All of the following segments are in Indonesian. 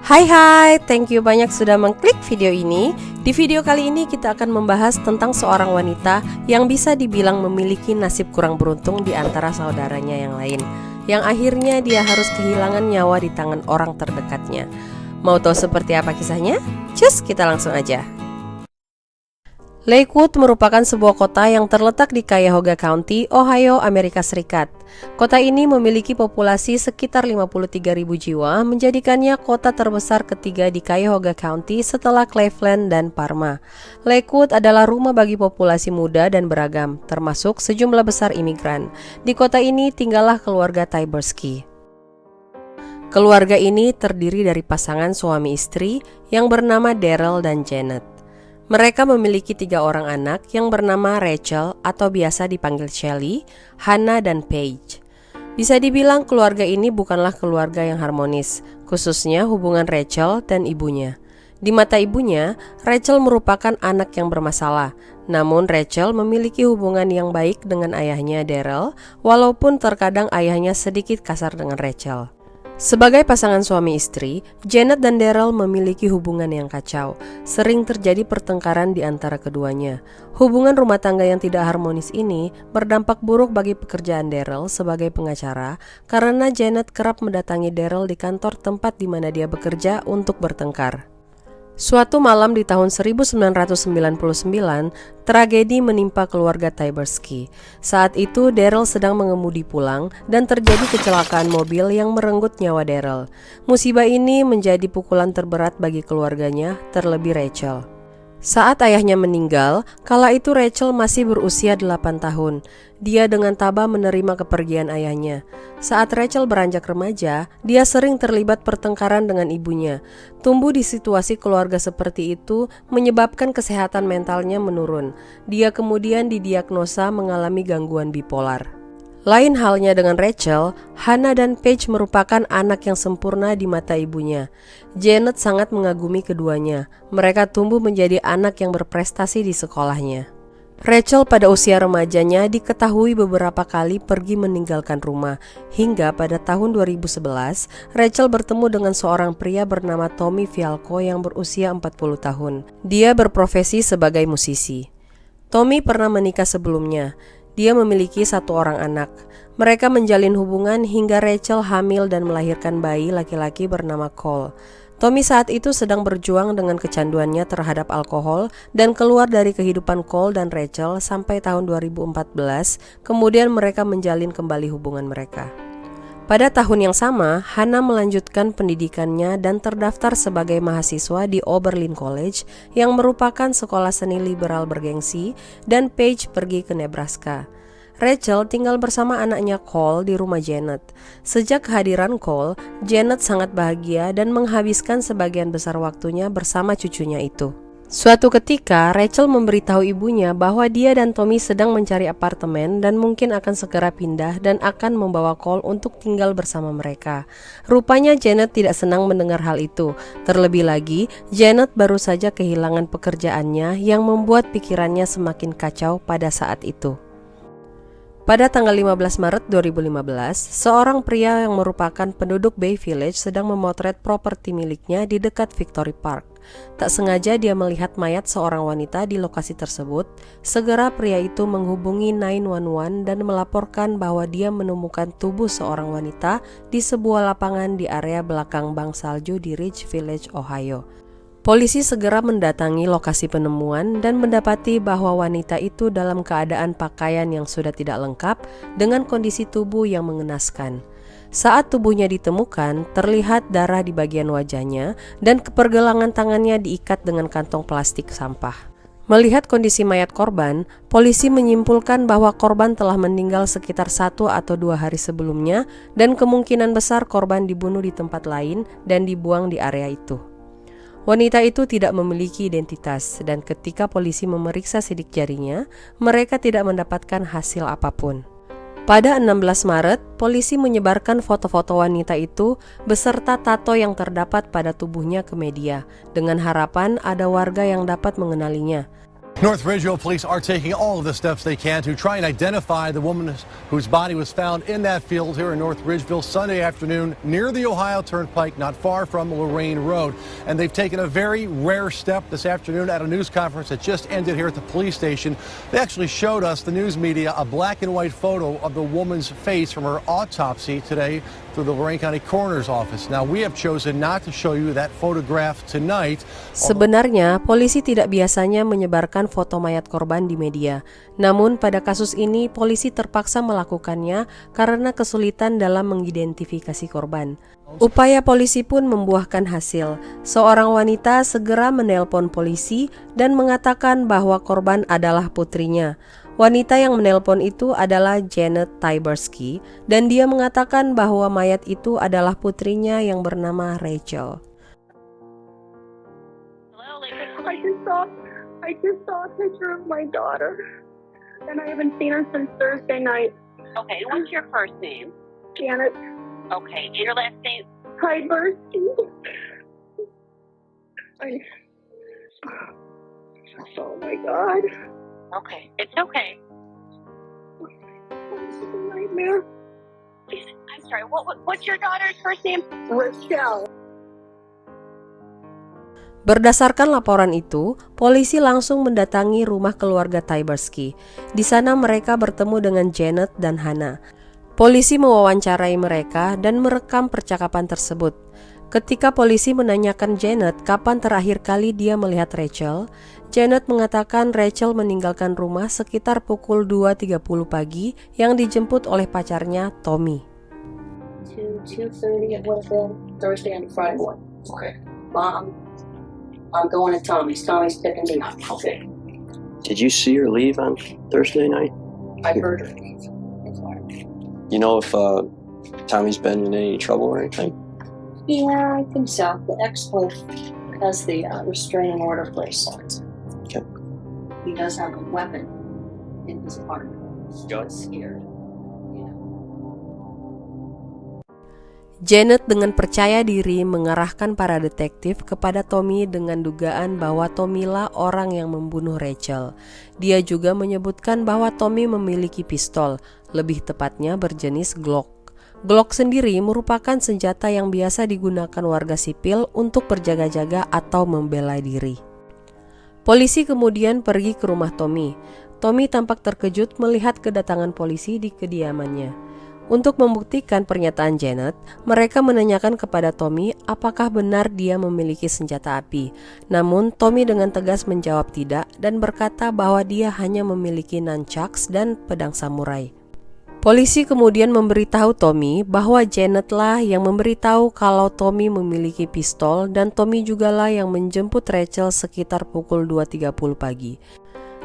Hai, thank you banyak sudah mengklik video ini. Di video kali ini kita akan membahas tentang seorang wanita yang bisa dibilang memiliki nasib kurang beruntung di antara saudaranya yang lain, yang akhirnya dia harus kehilangan nyawa di tangan orang terdekatnya. Mau tahu seperti apa kisahnya? Cus, kita langsung aja. Lakewood merupakan sebuah kota yang terletak di Cuyahoga County, Ohio, Amerika Serikat. Kota ini memiliki populasi sekitar 53.000 jiwa, menjadikannya kota terbesar ketiga di Cuyahoga County setelah Cleveland dan Parma. Lakewood adalah rumah bagi populasi muda dan beragam, termasuk sejumlah besar imigran. Di kota ini tinggallah keluarga Tyberski. Keluarga ini terdiri dari pasangan suami istri yang bernama Daryl dan Janet. Mereka memiliki 3 orang anak yang bernama Rachel atau biasa dipanggil Shelly, Hannah, dan Paige. Bisa dibilang keluarga ini bukanlah keluarga yang harmonis, khususnya hubungan Rachel dan ibunya. Di mata ibunya, Rachel merupakan anak yang bermasalah. Namun Rachel memiliki hubungan yang baik dengan ayahnya Daryl, walaupun terkadang ayahnya sedikit kasar dengan Rachel. Sebagai pasangan suami istri, Janet dan Daryl memiliki hubungan yang kacau. Sering terjadi pertengkaran di antara keduanya. Hubungan rumah tangga yang tidak harmonis ini berdampak buruk bagi pekerjaan Daryl sebagai pengacara karena Janet kerap mendatangi Daryl di kantor tempat di mana dia bekerja untuk bertengkar. Suatu malam di tahun 1999, tragedi menimpa keluarga Tyberski. Saat itu Daryl sedang mengemudi pulang dan terjadi kecelakaan mobil yang merenggut nyawa Daryl. Musibah ini menjadi pukulan terberat bagi keluarganya, terlebih Rachel. Saat ayahnya meninggal, kala itu Rachel masih berusia 8 tahun. Dia dengan tabah menerima kepergian ayahnya. Saat Rachel beranjak remaja, dia sering terlibat pertengkaran dengan ibunya. Tumbuh di situasi keluarga seperti itu menyebabkan kesehatan mentalnya menurun. Dia kemudian didiagnosa mengalami gangguan bipolar. Lain halnya dengan Rachel, Hannah dan Paige merupakan anak yang sempurna di mata ibunya. Janet sangat mengagumi keduanya. Mereka tumbuh menjadi anak yang berprestasi di sekolahnya. Rachel pada usia remajanya diketahui beberapa kali pergi meninggalkan rumah. Hingga pada tahun 2011, Rachel bertemu dengan seorang pria bernama Tommy Fialco yang berusia 40 tahun. Dia berprofesi sebagai musisi. Tommy pernah menikah sebelumnya. Dia memiliki 1 orang anak. Mereka menjalin hubungan hingga Rachel hamil dan melahirkan bayi laki-laki bernama Cole. Tommy saat itu sedang berjuang dengan kecanduannya terhadap alkohol dan keluar dari kehidupan Cole dan Rachel sampai tahun 2014. Kemudian mereka menjalin kembali hubungan mereka. Pada tahun yang sama, Hannah melanjutkan pendidikannya dan terdaftar sebagai mahasiswa di Oberlin College yang merupakan sekolah seni liberal bergengsi, dan Paige pergi ke Nebraska. Rachel tinggal bersama anaknya Cole di rumah Janet. Sejak kehadiran Cole, Janet sangat bahagia dan menghabiskan sebagian besar waktunya bersama cucunya itu. Suatu ketika, Rachel memberitahu ibunya bahwa dia dan Tommy sedang mencari apartemen dan mungkin akan segera pindah dan akan membawa Cole untuk tinggal bersama mereka. Rupanya Janet tidak senang mendengar hal itu. Terlebih lagi, Janet baru saja kehilangan pekerjaannya yang membuat pikirannya semakin kacau pada saat itu. Pada tanggal 15 Maret 2015, seorang pria yang merupakan penduduk Bay Village sedang memotret properti miliknya di dekat Victory Park. Tak sengaja dia melihat mayat seorang wanita di lokasi tersebut. Segera pria itu menghubungi 911 dan melaporkan bahwa dia menemukan tubuh seorang wanita di sebuah lapangan di area belakang bank salju di Ridge Village, Ohio. Polisi segera mendatangi lokasi penemuan dan mendapati bahwa wanita itu dalam keadaan pakaian yang sudah tidak lengkap dengan kondisi tubuh yang mengenaskan. Saat tubuhnya ditemukan, terlihat darah di bagian wajahnya dan pergelangan tangannya diikat dengan kantong plastik sampah. Melihat kondisi mayat korban, polisi menyimpulkan bahwa korban telah meninggal sekitar 1 atau 2 hari sebelumnya dan kemungkinan besar korban dibunuh di tempat lain dan dibuang di area itu. Wanita itu tidak memiliki identitas dan ketika polisi memeriksa sidik jarinya, mereka tidak mendapatkan hasil apapun. Pada 16 Maret, polisi menyebarkan foto-foto wanita itu beserta tato yang terdapat pada tubuhnya ke media dengan harapan ada warga yang dapat mengenalinya. North Ridgeville police are taking all of the steps they can to try and identify the woman whose body was found in that field here in North Ridgeville Sunday afternoon near the Ohio Turnpike, not far from Lorain Road. And they've taken a very rare step this afternoon at a news conference that just ended here at the police station. They actually showed us, the news media, a black and white photo of the woman's face from her autopsy today through the Lorain County Coroner's Office. Now, we have chosen not to show you that photograph tonight. Sebenarnya, polisi tidak biasanya menyebarkan foto mayat korban di media. Namun, pada kasus ini, polisi terpaksa melakukannya karena kesulitan dalam mengidentifikasi korban. Upaya polisi pun membuahkan hasil. Seorang wanita segera menelpon polisi dan mengatakan bahwa korban adalah putrinya. Wanita yang menelpon itu adalah Janet Tyberski, dan dia mengatakan bahwa mayat itu adalah putrinya yang bernama Rachel. I just saw a picture of my daughter, and I haven't seen her since Thursday night. Okay, what's your first name? Janet Okay, and your last name? Tyberski. Oh my God. Okay, it's okay. This is a nightmare. I'm sorry, what's your daughter's first name? Rochelle. Berdasarkan laporan itu, polisi langsung mendatangi rumah keluarga Tyberski. Di sana mereka bertemu dengan Janet dan Hannah. Polisi mewawancarai mereka dan merekam percakapan tersebut. Ketika polisi menanyakan Janet kapan terakhir kali dia melihat Rachel, Janet mengatakan Rachel meninggalkan rumah sekitar pukul 2.30 pagi yang dijemput oleh pacarnya, Tommy. 2:30 it would have been Thursday and Friday morning. Okay. Mom, I'm going to Tommy's. Tommy's picking me up. Okay. Did you see her leave on Thursday night? I heard her leave. You know if Tommy's been in any trouble or anything? Yeah, I think so. The ex-wife has the restraining order placed on it. Okay. He does have a weapon in his apartment. Good. Scared. Janet dengan percaya diri mengarahkan para detektif kepada Tommy dengan dugaan bahwa Tommy lah orang yang membunuh Rachel. Dia juga menyebutkan bahwa Tommy memiliki pistol, lebih tepatnya berjenis Glock. Glock sendiri merupakan senjata yang biasa digunakan warga sipil untuk berjaga-jaga atau membela diri. Polisi kemudian pergi ke rumah Tommy. Tommy tampak terkejut melihat kedatangan polisi di kediamannya. Untuk membuktikan pernyataan Janet, mereka menanyakan kepada Tommy apakah benar dia memiliki senjata api. Namun Tommy dengan tegas menjawab tidak dan berkata bahwa dia hanya memiliki nunchucks dan pedang samurai. Polisi kemudian memberitahu Tommy bahwa Janet lah yang memberitahu kalau Tommy memiliki pistol dan Tommy jugalah yang menjemput Rachel sekitar pukul 2.30 pagi.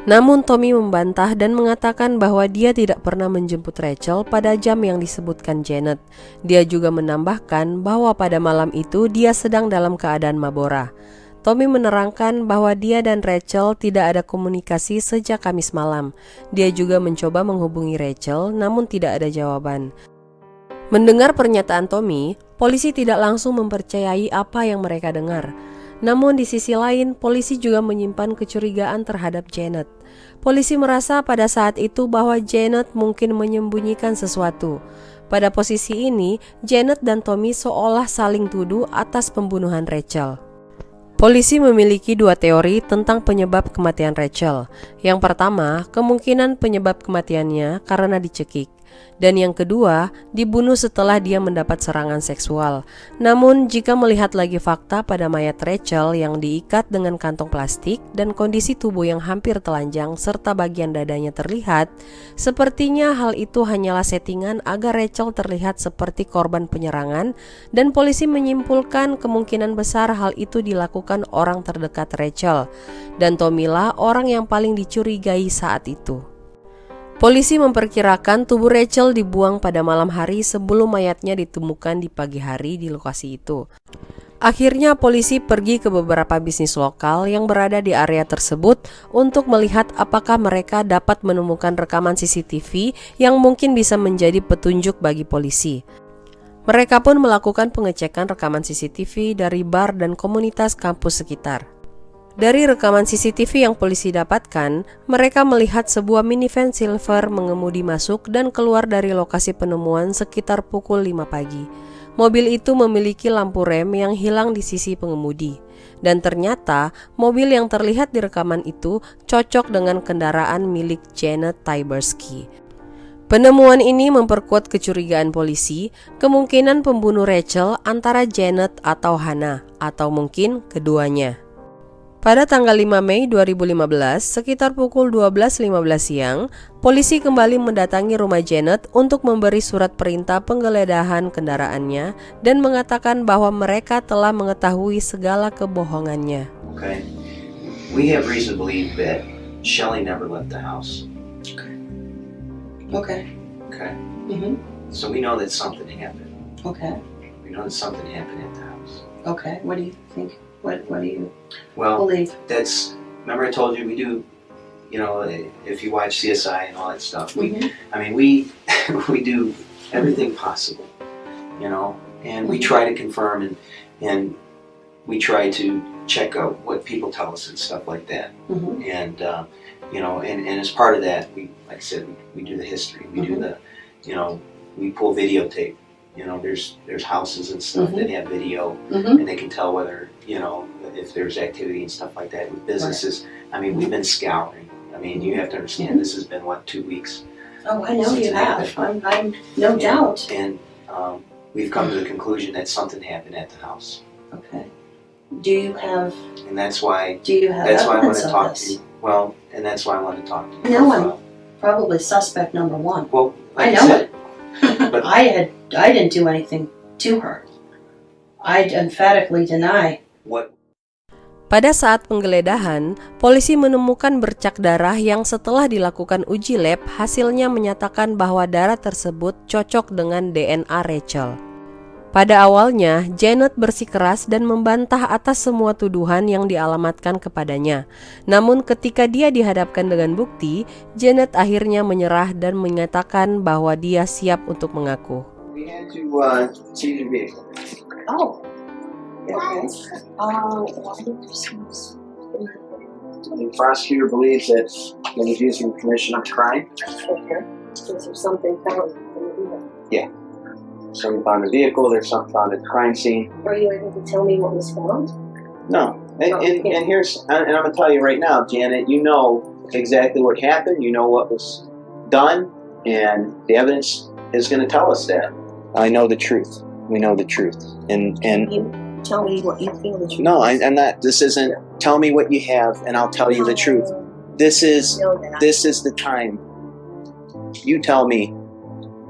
Namun Tommy membantah dan mengatakan bahwa dia tidak pernah menjemput Rachel pada jam yang disebutkan Janet. Dia juga menambahkan bahwa pada malam itu dia sedang dalam keadaan mabora. Tommy menerangkan bahwa dia dan Rachel tidak ada komunikasi sejak Kamis malam. Dia juga mencoba menghubungi Rachel namun tidak ada jawaban. Mendengar pernyataan Tommy, polisi tidak langsung mempercayai apa yang mereka dengar. Namun di sisi lain, polisi juga menyimpan kecurigaan terhadap Janet. Polisi merasa pada saat itu bahwa Janet mungkin menyembunyikan sesuatu. Pada posisi ini, Janet dan Tommy seolah saling tuduh atas pembunuhan Rachel. Polisi memiliki dua teori tentang penyebab kematian Rachel. Yang pertama, kemungkinan penyebab kematiannya karena dicekik. Dan yang kedua, dibunuh setelah dia mendapat serangan seksual. Namun, jika melihat lagi fakta pada mayat Rachel yang diikat dengan kantong plastik dan kondisi tubuh yang hampir telanjang serta bagian dadanya terlihat, sepertinya hal itu hanyalah settingan agar Rachel terlihat seperti korban penyerangan, dan polisi menyimpulkan kemungkinan besar hal itu dilakukan orang terdekat Rachel, dan Tommy lah orang yang paling dicurigai saat itu. Polisi memperkirakan tubuh Rachel dibuang pada malam hari sebelum mayatnya ditemukan di pagi hari di lokasi itu. Akhirnya polisi pergi ke beberapa bisnis lokal yang berada di area tersebut untuk melihat apakah mereka dapat menemukan rekaman CCTV yang mungkin bisa menjadi petunjuk bagi polisi. Mereka pun melakukan pengecekan rekaman CCTV dari bar dan komunitas kampus sekitar. Dari rekaman CCTV yang polisi dapatkan, mereka melihat sebuah minivan silver mengemudi masuk dan keluar dari lokasi penemuan sekitar pukul 5 pagi. Mobil itu memiliki lampu rem yang hilang di sisi pengemudi. Dan ternyata, mobil yang terlihat di rekaman itu cocok dengan kendaraan milik Janet Tyberski. Penemuan ini memperkuat kecurigaan polisi, kemungkinan pembunuh Rachel antara Janet atau Hannah, atau mungkin keduanya. Pada tanggal 5 Mei 2015, sekitar pukul 12.15 siang, polisi kembali mendatangi rumah Janet untuk memberi surat perintah penggeledahan kendaraannya dan mengatakan bahwa mereka telah mengetahui segala kebohongannya. Okay. We have reason to believe that Shelley never left the house. Okay. Okay. Mm-hmm. So we know that something happened. Okay. We know that something happened at the house. Okay. What do you think? What do you Well, believe? remember I told you we do, if you watch CSI and all that stuff, Mm-hmm. we do everything possible, and we try to confirm and we try to check out what people tell us and stuff like that. Mm-hmm. And, and as part of that, like I said, we do the history, we do the, we pull videotape. There's houses and stuff that have video, Mm-hmm. and they can tell whether, if there's activity and stuff like that with businesses. I mean, we've been scouring. I mean, you have to understand, this has been, 2 weeks? Oh, I know you have. I'm no doubt. And we've come to the conclusion that something happened at the house. Okay. Do you have And that's why evidence I want to of talk this? to you. Well, and that's why I want to talk to you. No one. Probably suspect number one. Well, I like know said, it. but- I didn't do anything to her. I emphatically deny. what Pada saat penggeledahan, polisi menemukan bercak darah yang setelah dilakukan uji lab hasilnya menyatakan bahwa darah tersebut cocok dengan DNA Rachel. Pada awalnya, Janet bersikeras dan membantah atas semua tuduhan yang dialamatkan kepadanya. Namun ketika dia dihadapkan dengan bukti, Janet akhirnya menyerah dan menyatakan bahwa dia siap untuk mengaku. we had to see the vehicle. Oh. Okay. The prosecutor believes that it was used in the commission of crime. Okay. Is there something found in the vehicle? Some found the vehicle, there's some found at the crime scene. Are you able to tell me what was found? No. And I'm going to tell you right now, Janet, you know exactly what happened, you know what was done, and the evidence is going to tell us that. I know the truth. We know the truth. And You tell me what you feel the truth. no, I'm not. This isn't. Tell me what you have, and I'll tell you the truth. This is the time. You tell me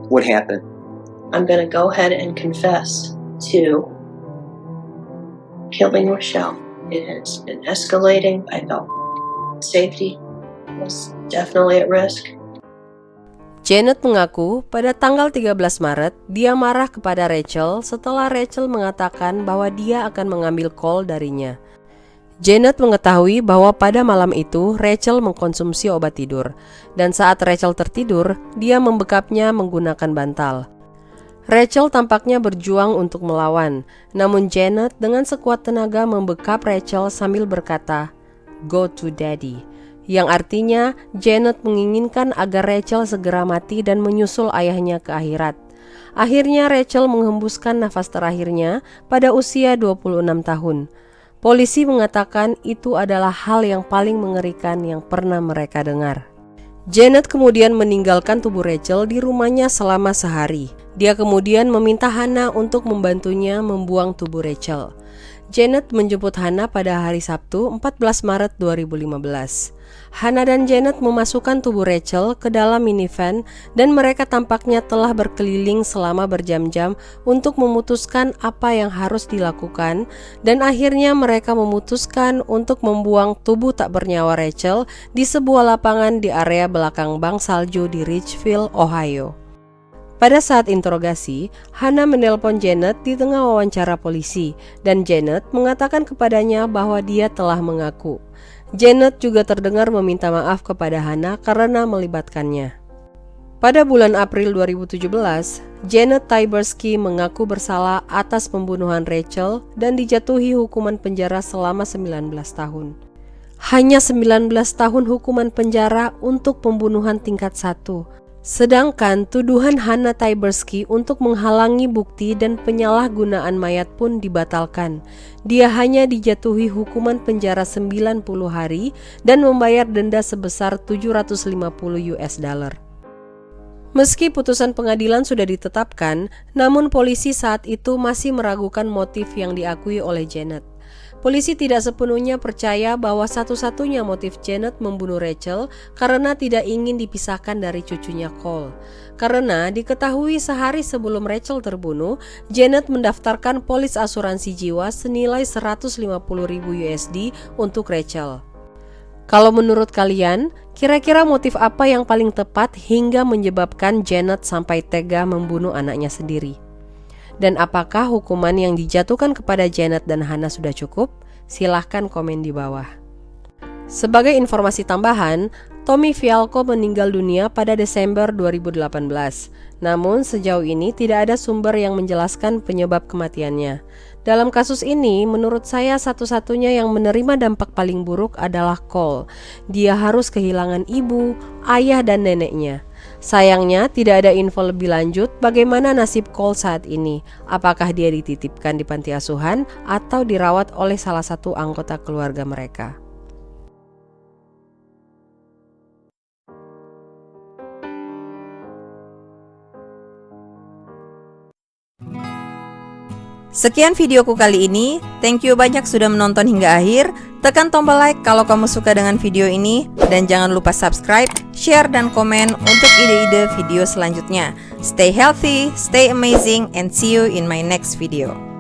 what happened. I'm going to go ahead and confess to killing Rochelle. It has been escalating. I felt safety was definitely at risk. Janet mengaku pada tanggal 13 Maret dia marah kepada Rachel setelah Rachel mengatakan bahwa dia akan mengambil call darinya. Janet mengetahui bahwa pada malam itu Rachel mengkonsumsi obat tidur, dan saat Rachel tertidur, dia membekapnya menggunakan bantal. Rachel tampaknya berjuang untuk melawan, namun Janet dengan sekuat tenaga membekap Rachel sambil berkata, "Go to daddy," yang artinya Janet menginginkan agar Rachel segera mati dan menyusul ayahnya ke akhirat. Akhirnya Rachel menghembuskan nafas terakhirnya pada usia 26 tahun. Polisi mengatakan itu adalah hal yang paling mengerikan yang pernah mereka dengar. Janet kemudian meninggalkan tubuh Rachel di rumahnya selama sehari. Dia kemudian meminta Hannah untuk membantunya membuang tubuh Rachel. Janet menjemput Hannah pada hari Sabtu 14 Maret 2015. Hannah dan Janet memasukkan tubuh Rachel ke dalam minivan dan mereka tampaknya telah berkeliling selama berjam-jam untuk memutuskan apa yang harus dilakukan, dan akhirnya mereka memutuskan untuk membuang tubuh tak bernyawa Rachel di sebuah lapangan di area belakang bank salju di Ridgeville, Ohio. Pada saat interogasi, Hannah menelpon Janet di tengah wawancara polisi, dan Janet mengatakan kepadanya bahwa dia telah mengaku. Janet juga terdengar meminta maaf kepada Hannah karena melibatkannya. Pada bulan April 2017, Janet Tyberski mengaku bersalah atas pembunuhan Rachel dan dijatuhi hukuman penjara selama 19 tahun. hanya 19 tahun hukuman penjara untuk pembunuhan tingkat 1. Sedangkan tuduhan Hannah Tyberski untuk menghalangi bukti dan penyalahgunaan mayat pun dibatalkan. Dia hanya dijatuhi hukuman penjara 90 hari dan membayar denda sebesar $750. Meski putusan pengadilan sudah ditetapkan, namun polisi saat itu masih meragukan motif yang diakui oleh Janet. Polisi tidak sepenuhnya percaya bahwa satu-satunya motif Janet membunuh Rachel karena tidak ingin dipisahkan dari cucunya Cole. Karena diketahui sehari sebelum Rachel terbunuh, Janet mendaftarkan polis asuransi jiwa senilai $150.000 untuk Rachel. Kalau menurut kalian, kira-kira motif apa yang paling tepat hingga menyebabkan Janet sampai tega membunuh anaknya sendiri? Dan apakah hukuman yang dijatuhkan kepada Janet dan Hannah sudah cukup? Silahkan komen di bawah. Sebagai informasi tambahan, Tommy Fialco meninggal dunia pada Desember 2018. Namun sejauh ini tidak ada sumber yang menjelaskan penyebab kematiannya. Dalam kasus ini, menurut saya satu-satunya yang menerima dampak paling buruk adalah Cole. Dia harus kehilangan ibu, ayah, dan neneknya. Sayangnya tidak ada info lebih lanjut bagaimana nasib Cole saat ini. Apakah dia dititipkan di panti asuhan atau dirawat oleh salah satu anggota keluarga mereka. Sekian videoku kali ini, thank you banyak sudah menonton hingga akhir. Tekan tombol like kalau kamu suka dengan video ini, dan jangan lupa subscribe, share, dan komen untuk ide-ide video selanjutnya. Stay healthy, stay amazing, and see you in my next video.